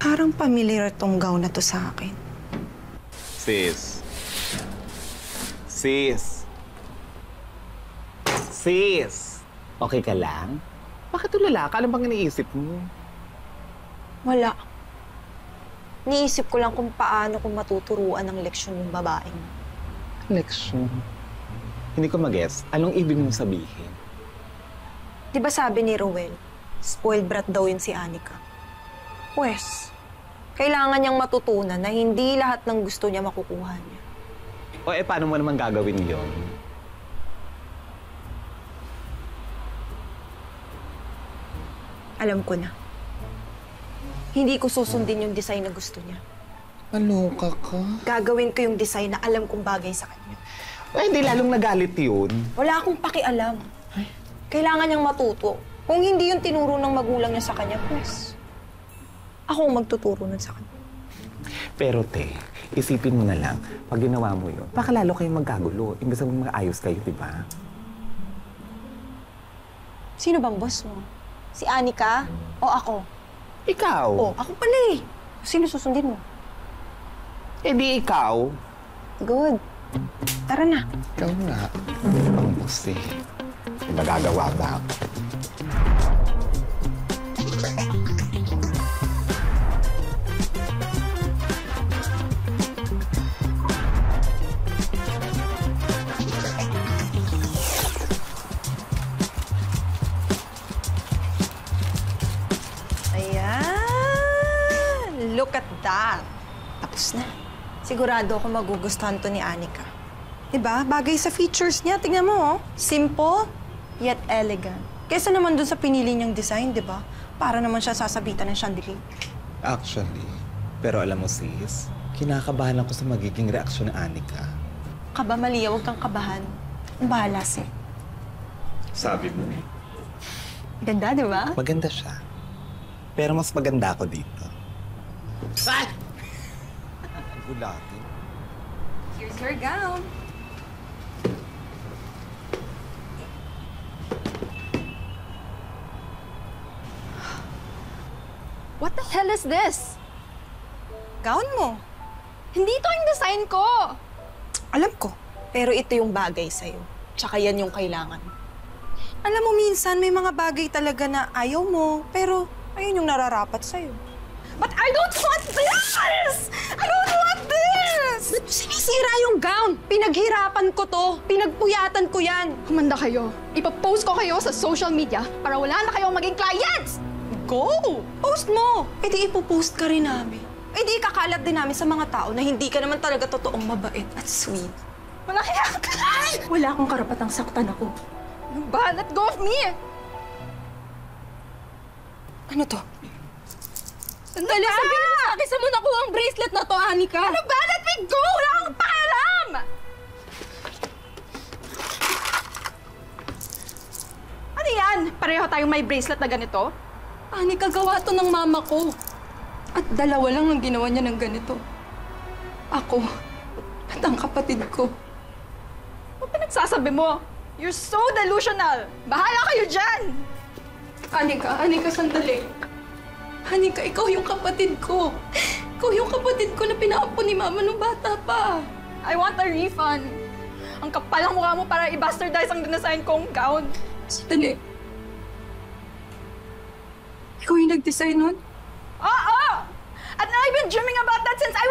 Parang familiar tong gown na to sa akin. Sis. Sis. Sis. Okay ka lang? Bakit tulala ka? Alam bang iniisip mo? Wala. Niisip ko lang kung paano ko matuturuan ng leksyon yung babaeng. Leksyon? Hindi ko mag-guess. Anong ibig mong sabihin? Di ba sabi ni Ruel, spoiled brat daw yun si Anika? Pwes, kailangan niyang matutunan na hindi lahat ng gusto niya makukuha niya. O paano mo naman gagawin yon? Alam ko na. Hindi ko susundin yung design na gusto niya. Maloka ka? Gagawin ko yung design na alam kong bagay sa kanya. Hindi lalong nagalit yun. Wala akong pakialam. Kailangan niyang matuto. Kung hindi yung tinuro ng magulang niya sa kanya, pues, ako ang magtuturo nun sa kanya. Pero te, isipin mo na lang, pag ginawa mo yun, baka lalo kayong magkagulo. Imbes na mag-ayos kayo, di ba? Sino bang boss mo? Si Anika o ako? Ikaw? Oh, ako pala eh. Sino susundin mo? Di ikaw. Good. Tara na. Ikaw nga. Ang boss eh. May magagawa ba ako? Look at that. Tapos na. Sigurado ako magugustuhan to ni Anika. Diba? Bagay sa features niya. Tingnan mo, oh. Simple, yet elegant. Kesa naman dun sa pinili niyang design, diba? Para naman siya sasabitan ng chandelier. Actually, pero alam mo sis, kinakabahan ako sa magiging reaksyon ni Anika. Kaba, Malia, huwag kang kabahan. Ang bahala siya. Sabi mo. Ganda, diba? Maganda siya. Pero mas maganda ako dito. Ay! Gulatin. Here's your gown. What the hell is this? Gown mo. Hindi ito yung design ko! Alam ko. Pero ito yung bagay sa'yo. Tsaka yan yung kailangan. Alam mo, minsan may mga bagay talaga na ayaw mo, pero ayun yung nararapat sa'yo. But I don't want this! I don't want this! Ba't sinisira yung gown? Pinaghirapan ko to. Pinagpuyatan ko yan. Kumanda kayo. Ipapost ko kayo sa social media para wala na kayong maging clients! Go! Post mo! E di ipopost ka rin namin. E di ikakalat din namin sa mga tao na hindi ka naman talaga totoong mabait at sweet. Wala kaya ka! Wala akong karapatang saktan ako. Ano ba? Let go of me! Ano to? Sandali, sabihin mo sa akin, saan mo nakuha ang bracelet na to, Anika? Ano ba? Let me go! Wala kang pakialam! Ano yan? Pareho tayong may bracelet na ganito? Anika, gawa to ng mama ko. At dalawa lang ang ginawa niya ng ganito. Ako at ang kapatid ko. Ano pinagsasabi mo? You're so delusional! Bahala kayo dyan! Anika, sandali. Anika, ikaw yung kapatid ko. Ikaw yung kapatid ko na pinaapo ni Mama nung bata pa. I want a refund. Ang kapal ng mukha mo para i-bastardize ang dinasign kong gown. Sandali. Ikaw yung nag-design nun? Oo! At I've been dreaming about that since I